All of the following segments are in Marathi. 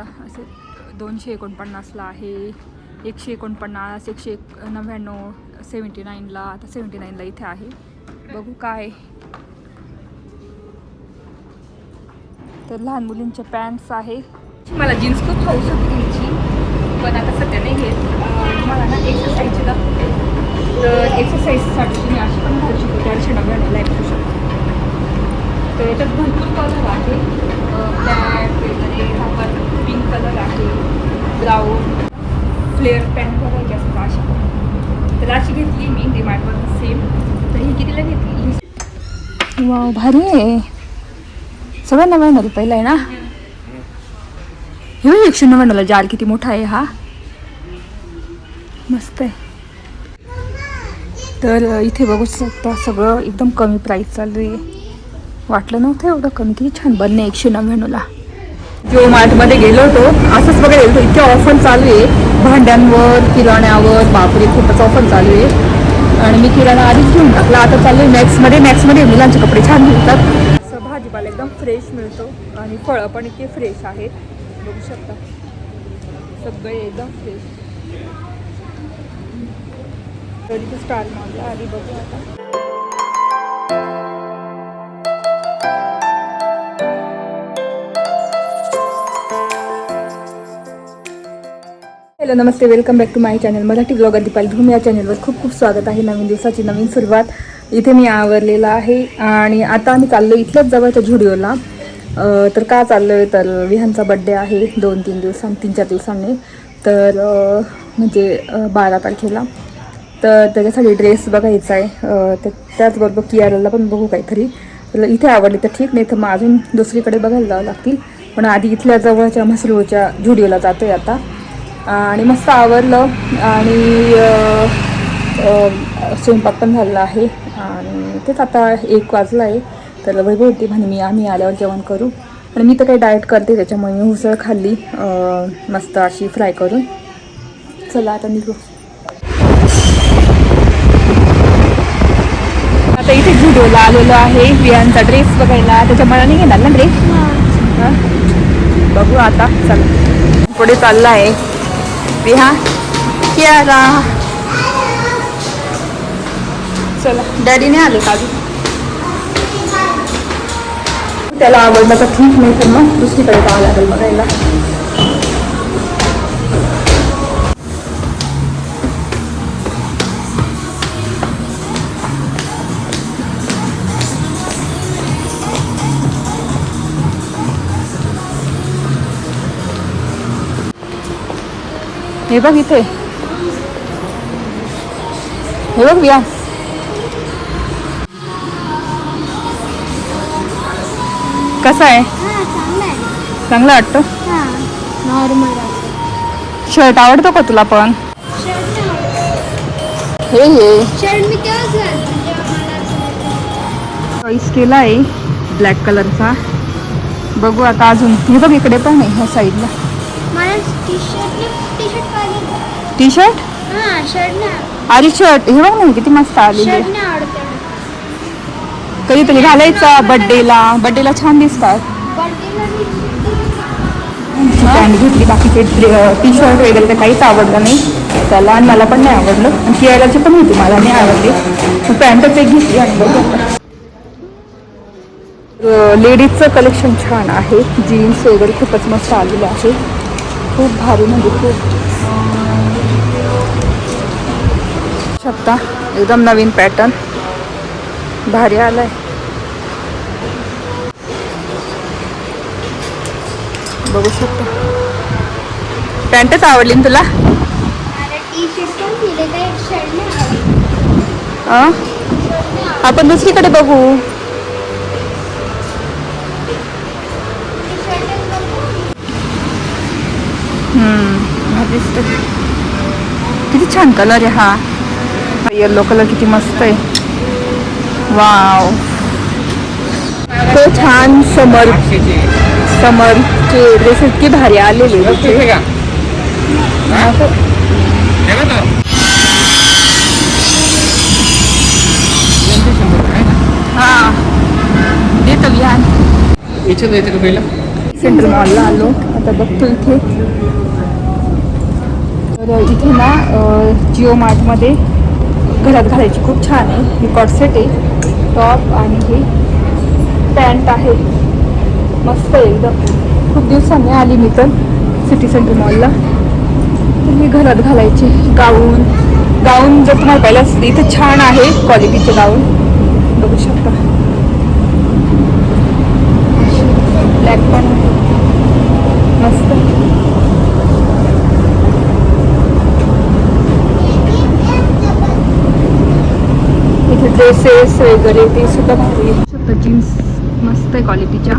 असे 249ला आहे, 149, 199, 79ला, आता 79ला इथे आहे. बघू काय. तर लहान मुलींचे पॅन्ट्स आहे. मला जीन्स खूप हौस होती घ्यायची, पण आता सध्या नाही घेत. मला ना एक्सरसाइजची लागते, तर एक्सरसाइजसाठी तुम्ही अशी पण घालू शकतो. 499ला ऐकू शकतो. तर याच्यात भरपूर कलर आहे, ब्लॅक वगैरे, आपण पिंक कलर आहे, ब्राऊन, फ्लेअर पॅन्ट बघायची असं अशी. तर अशी घेतली मी डिमार्टवर सेम. तर ही कितीला घेतली? वाव, भारी आहे. सगळं 99 रुपयाला आहे ना. हे 199ला जाल किती मोठा आहे हा, मस्त आहे. तर इथे बघू शकता सगळं एकदम कमी प्राईस चालू आहे. वाटलं नव्हतं एवढं कमी. किती छान बनणे 199ला. जिओ मार्टमध्ये गेलो होतो, असंच बघायला गेलो होतो. इतके ऑफर चालू आहे भांड्यांवर, किराण्यावर. बापरे, खूपच ऑफर चालू आहे. आणि मी किराणा आधीच घेऊन टाकला. आता चालू आहे मॅक्समध्ये मुलांचे कपडे छान मिळतात. असं भाजीपाला एकदम फ्रेश मिळतो आणि फळं पण इतके फ्रेश आहेत. बघू शकता सगळे एकदम फ्रेश. तर इथे स्टार मॉलला आधी बघू आता. हॅलो, नमस्ते, welcome back to my channel Marathi blogger Deepali Dhoom. या चॅनलवर खूप खूप स्वागत आहे. नवीन दिवसाची नवीन सुरुवात. इथे मी आवरलेला आहे आणि आता आम्ही चाललो इथल्याच जवळच्या झुडिओला. तर का चाललो आहे, तर विहानचा बड्डे आहे 3-4 दिवसांनी. तर म्हणजे 12 तारखेला. तर त्याच्यासाठी ड्रेस बघायचा आहे. त्याचबरोबर कियाराला पण बघू काहीतरी. तर इथे आवडली तर ठीक, नाही तर मग अजून दुसरीकडे बघायला जावं लागतील. पण आधी इथल्या जवळच्या म्हसरूळच्या झुडिओला जातो आहे आता. आणि मस्त आवरलं आणि स्वयंपाक पण झालेला आहे. आणि तेच आता 1 वाजला आहे. तर वैभव होती म्हणे आम्ही आल्यावर जेवण करू. आणि मी तर काही डाएट करते, त्याच्यामुळे मी उसळ खाल्ली मस्त अशी फ्राय करून. चला आता निघू. आता इथे झुडिओला आलेलो आहे विहानचा ड्रेस बघायला. त्याच्या मला नाही घेणार ना ड्रेस. बघू आता. चला पुढे चालला आहे विहान, कियारा. चला, डॅडीने आले का अजून? त्याला आवडलं तर ठीक, नाही तर मग दुसरीकडे जावं लागेल बघायला. हे बघ इथे, हे बघ विहान. कसा आहे? चांगला वाटतो. शर्ट आवडतो का तुला? पण हे चॉईस केला आहे ब्लॅक कलरचा. बघू आता अजून. हे बघ इकडे पण आहे ह्या साईडला. टी शर्ट अरे शर्ट हे बघ ना किती मस्त आलेली. कधीतरी घालायचा बड्डेला छान दिसतात. पॅन्ट घेतली, बाकीचे टी शर्ट वगैरे तर काहीच आवडलं नाही त्याला. आणि मला पण नाही आवडलं. आणि कियाराची पण होती, मला नाही आवडली. पॅन्टच एक घेतली. आणि लेडीजचं कलेक्शन छान आहे. जीन्स वगैरे खूपच मस्त आलेलं आहे. खूप भारी, म्हणजे खूप शकता. एकदम नवीन पॅटर्न भारी आलाय. बघू शकता. पॅन्टच आवडली ना तुला? आपण दुसरीकडे बघू. किती छान कलर आहे हा. येलो कलर किती मस्त आहे. वाव, तो छान. समरचे ड्रेस इतके भारी आलेले. हा देतो विहान. याच्यात येतं का पहिलं? सेंट्रल मॉलला आलो. आता बघतो इथे. तर इथे ना जिओ मार्टमध्ये घरात घालायची खूप छान आहे. ही कॉर्सेट आहे, टॉप आणि हे पॅन्ट आहे. मस्त आहे एकदम. खूप दिवसांनी आली मी तर सिटी सेंटर मॉलला. तर ही घरात घालायची गाऊन जर तुम्हाला पहिला इथे छान आहे क्वालिटीचे गाऊन बघू शकता. ब्लॅक पण मस्त. इथे ड्रेसेस वगैरे ते सुद्धा भारी आहे. जीन्स मस्त आहे क्वालिटीच्या.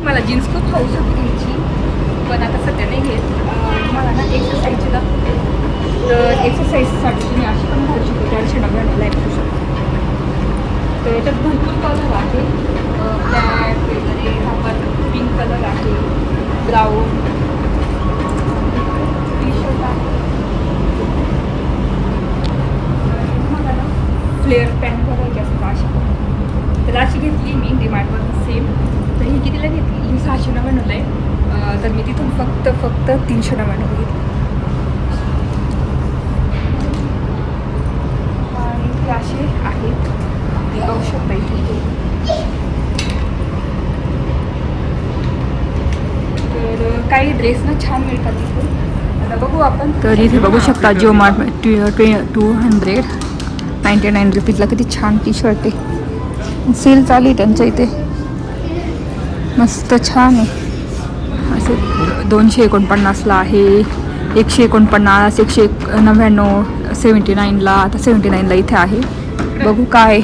मला जीन्स खूप हौस होती घ्यायची, पण आता सध्या नाही घेत. मला ना एक्सरसाइजची लागते. तर एक्सरसाइजसाठी तुम्ही अशी पण घालू शकतो. 499ला करू शकतो. तर याच्यात भरपूर कलर आहे. ब्लॅक वगैरे, हा पण पिंक कलर आहे, ब्राऊन टी शर्ट आहे. मला ना फ्लेअर पॅन्ट बघायची असतं अशी. तर अशी घेतली मी डीमार्टवर सेम. तर ही कितीला घेतली? ही 699ला आहे. तर मी तिथून फक्त 399 घेतली. आणि ते असे आहेत, बघू शकता इथे. तर काही ड्रेस ना छान मिळतात तिथे. आता बघू आपण. तर इथे बघू शकता जिओ मार्ट 299 रुपीजला किती छान टी शर्ट आहे. सेल चालू आहे त्यांच्या इथे. मस्त छान आहे. असे 249ला आहे, 149, 199, 79ला. आता 79ला इथे आहे. बघू काय.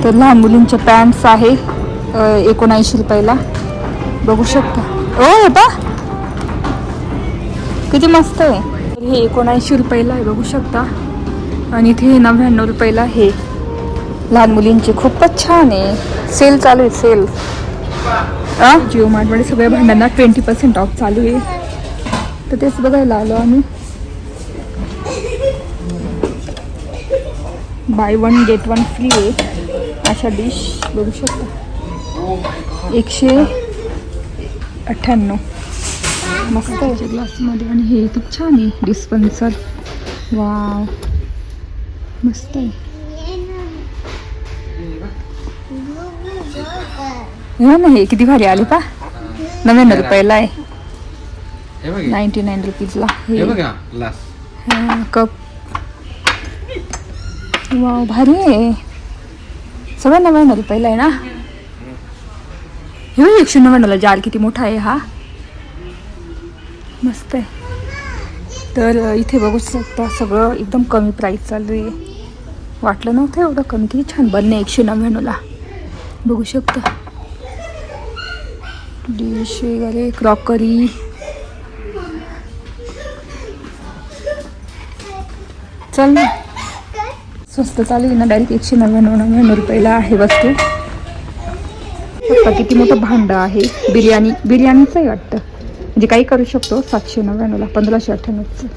तर लहान मुलींचे पॅन्ट्स आहे 79 रुपयाला बघू शकता. ओ बा किती मस्त आहे. हे 79 रुपयाला आहे बघू शकता. आणि इथे 99 रुपयाला हे लहान मुलींचे. खूपच छान आहे. सेल चालू आहे, सेल. जिओ मार्टमध्ये सगळ्या भांड्यांना 20% ऑफ चालू आहे. तर तेच बघायला आलो आम्ही. बाय 1 गेट 1 फ्री आहे अशा डिश बघू शकता. 198 मस्त आहे ग्लासमध्ये. आणि हे खूप छान आहे डिस्पेन्सर. वाव मस्त आहे. हो ना, हे किती भारी आले पा. 99 रुपयाला आहे, 99 रुपीजला कप. वाव भारी आहे. सगळं 99 रुपयाला आहे ना. हे 199ला जार किती मोठा आहे हा. मस्त आहे. तर इथे बघू शकता सगळं एकदम कमी प्राईस चालू आहे. वाटलं नव्हतं एवढं कमी. किती छान बनणे 199ला बघू शकता. डिश वगैरे, क्रॉकरी. चल ना, स्वस्त चालू आहे ना. डायरेक्ट 199 रुपयाला आहे वस्तू. किती मोठं भांडं आहे. बिर्याणीचं आहे वाटतं. म्हणजे काही करू शकतो. 799ला 1598चं.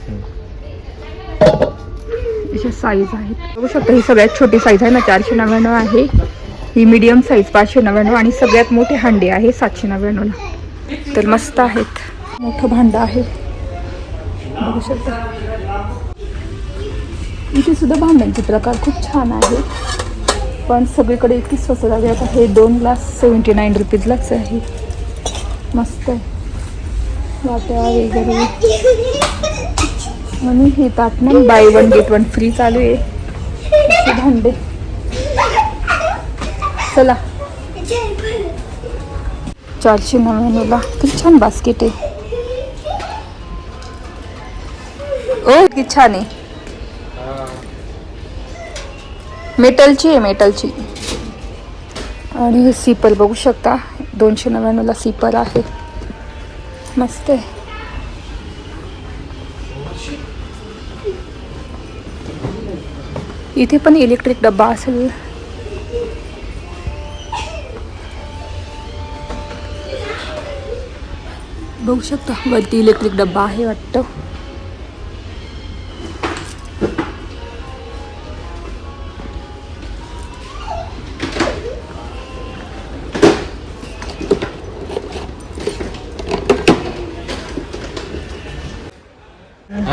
अशा साईज आहेत बघू शकता. ही सगळ्यात छोटी साईज आहे ना 499 आहे. ही मीडियम साईज 599 आणि सगळ्यात मोठे हांडे आहे 799ला. तर मस्त आहेत. मोठं भांडं आहे बघू शकता. इथे सुद्धा भांड्यांचे प्रकार खूप छान आहे, पण सगळीकडे इतकी स्वस्त झाली. आता हे 2 ग्लास 79 रुपीजलाच आहे. मस्त आहे. वाट्या वगैरे. आणि हे ताट ना बाय 1 गेट 1 फ्री चालू आहे. असे भांडे. चला 499ला किती छान बास्केट आहे. ओ किती छान आहे. मेटलची आहे, मेटलची. आणि हे सीपर बघू शकता 299ला सीपर आहे. मस्त आहे. इथे पण इलेक्ट्रिक डब्बा असेल. बघू शकता वरती इलेक्ट्रिक डब्बा आहे वाटतं.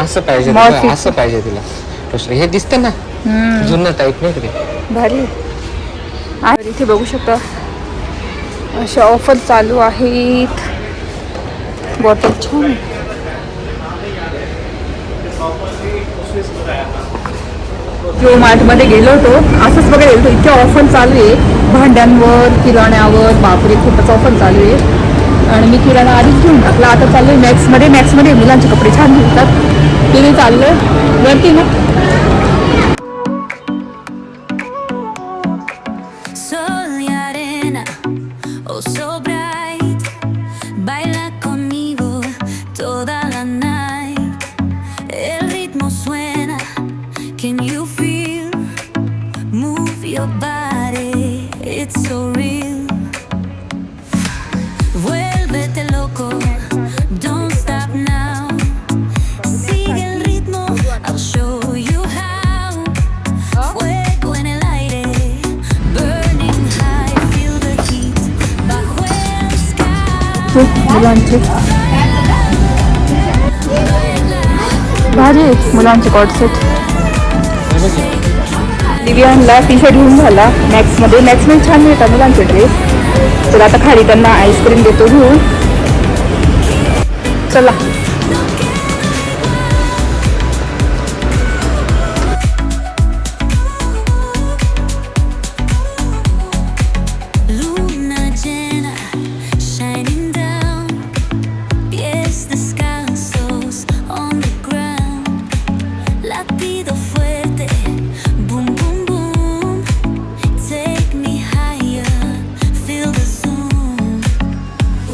असं पाहिजे More तुला, असं 50. पाहिजे तुला. हे दिसतं ना जुनं टाईप नाही का ते. भारी आहे. इथे बघू शकता अशा ऑफर चालू आहेत. बॉटल छान आहे. जिओ मार्टमध्ये गेलो होतो, असंच बघायला गेलो होतो. इतक्या ऑफर चालू आहे भांड्यांवर, किराण्यावर. बापरे, खूपच ऑफर चालू आहे. आणि मी किराणा आधीच घेऊन टाकला. आता चाललो आहे मॅक्समध्ये मुलांचे कपडे छान मिळतात. तिथे चाललो आहे वरती ना. Oh, so bright, baila conmigo toda la night. El ritmo suena, can you feel? Move your body, it's so real. Vuélvete loco, don't stop now. Sigue el ritmo, I'll show you how. Fuego en el aire, burning high, feel the heat. Bajo el sky. मुलांचे भारी आहेत मुलांचे कॉट सेट. दिव्यांना टी शर्ट घेऊन झाला मॅक्समध्ये छान मिळतात मुलांचे ड्रेस. तर आता खाली त्यांना आईस्क्रीम देतो घेऊन. चला Luna llena, shining down. Pies descalzos on the ground. Latido fuerte, boom boom boom. Take me higher, feel the zoom.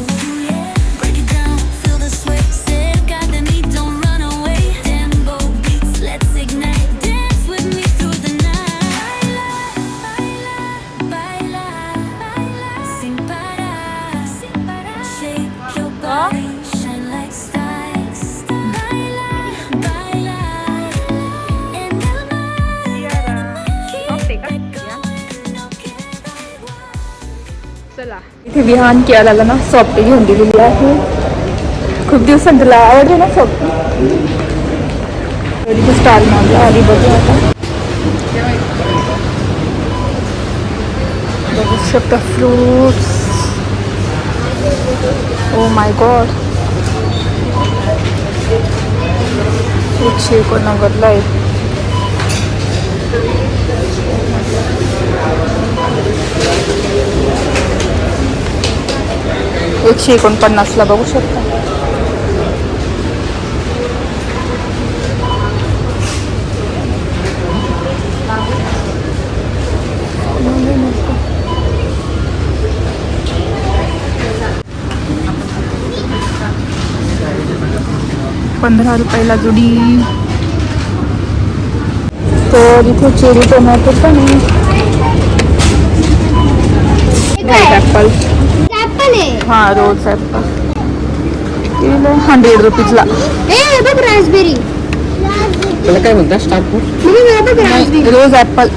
Ooh yeah, break it down, feel the sway. Cerca de mí, don't run away. Tempo beats, let's ignite. Dance with me through the night. Baila, baila, baila, sin parar, sin parar. Shake your body, shine like stars. Baila, baila, en el mar. Keep it going, no queda igual. चला इथे विहान केळाला ना सॉफ्टी घेऊन दिलेली आहे. खूप दिवसांनी तुला आवडते ना सॉफ्टी. तर इथे स्टार मागला आधी बघू आता. बघू शकता फ्रूट्स. ओ माय गॉड, 189 आहे. $149 बघू शकता. $15 जुडी. तर इथे चेरी टोमॅटो पण आहे. ॲपल हा रोज ॲपल ₹100 बघ रास्पबेरी. त्याला काय म्हणतात स्टार फ्रूट? रोज ॲपल.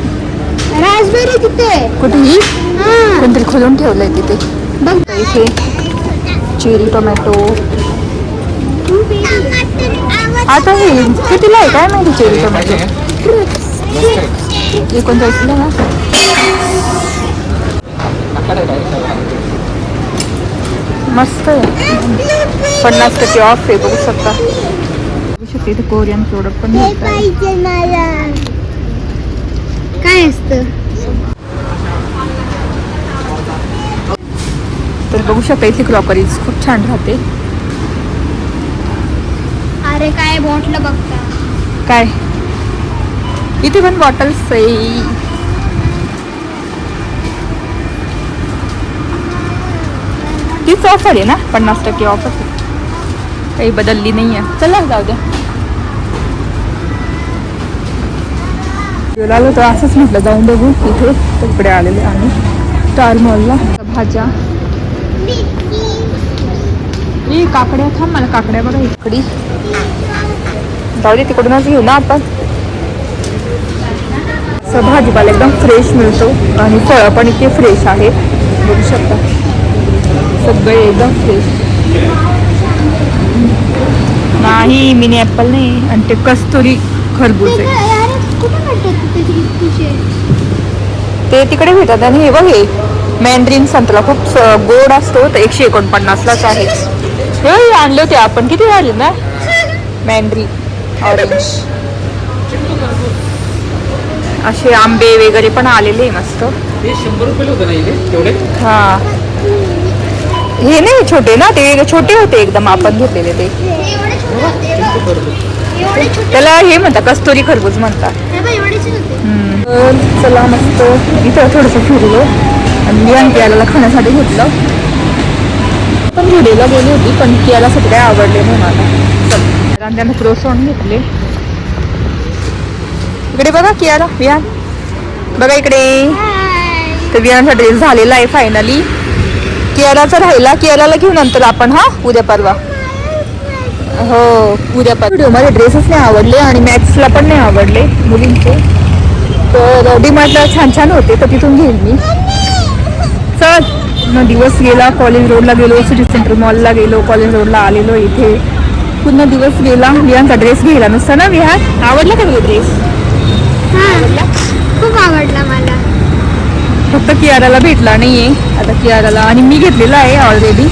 रास्पबेरी तिथे कुठेही हा कोणतरी खोलून ठेवलंय तिथे. बघ इथे चेरी टोमॅटो. आता हे कितीला आहे काय माहिती चेरी टोमॅटो. 39ला ना. मस्त आहे. 50% ऑफ आहे बघू शकता. बघू शकता इथे कोरियन प्रोडक्ट पण हे मिळतात. पाहिजे मला. काय असतं? तर बघू शकता इथे क्रॉकरीज खूप छान राहते. अरे काय बॉटल बघता. काय इथे पण बॉटल्स आहे. तीच ऑफर आहे ना 50% ऑफर. काही बदलली नाही आहे. चला जाऊ द्या. आलो तर असंच म्हटलं जाऊन बघू. इथे तिकडे आलेले आम्ही स्टार मॉलला. भाज्या ही काकड्या. थांब मला काकड्या बघा इकडी. जाऊ दे तिकडूनच घेऊ ना आपण. भाजीपाला एकदम फ्रेश मिळतो आणि फळं पण इतके फ्रेश आहे बघू शकता. सगळे एकदम फ्रेश. नाही मिनी ऍपल नाही, आणि ते कस्तुरी खरबूज आहे. कुठे भेटतात तिथे? ते तिकडे भेटतात. आणि हे बघ, हे मॅन्ड्रीन संत्रा खूप गोड असतो, तर 149लाच आहे. हे आणले होते आपण, किती झाले ना मॅन्ड्री ऑरेंज. असे आंबे वगैरे पण आलेले मस्त. हे 100 रुपये होतं नाही तेवढे. हा, हे नाही छोटे ना, ते छोटे होते एकदम आपण घेतलेले ते. एवढे छोटे होते. एवढे छोटे. त्याला हे म्हणतात कस्तुरी खरबूज म्हणतात. हे बघ, एवढेच होते. तर चला मस्त इथं थोडंसं फिरलो आणि मी कियाला खाण्यासाठी घेतलं. पण झुडेला गेली होती, पण कियाला सगळे काय आवडले नाही मला. आणि त्यानं क्रोसॉन घेतले. इकडे बघा कियाला, विहान बघा इकडे. तर विहानचा ड्रेस झालेला आहे फायनली. कियालाचा राहिला, कियाला घेऊ नंतर आपण. हा, उद्या परवा. हो, उद्या परवा. व्हिडिओमध्ये ड्रेसच नाही आवडले आणि मॅक्सला पण नाही आवडले मुलींचे. तर डीमार्टला छान छान होते, तर तिथून घेईन मी. चल मग दिवस गेला. कॉलेज रोडला गेलो, सिटी सेंटर मॉलला गेलो, कॉलेज रोडला आलेलो. इथे पूर्ण दिवस गेला. विहानचा ड्रेस घ्यायला नुसता ना. विहान आवडला का तुला ड्रेस? खूप आवडला मला. फक्त कियाराला भेटला नाहीये आता. कियाराला आणि मी घेतलेला आहे ऑलरेडी.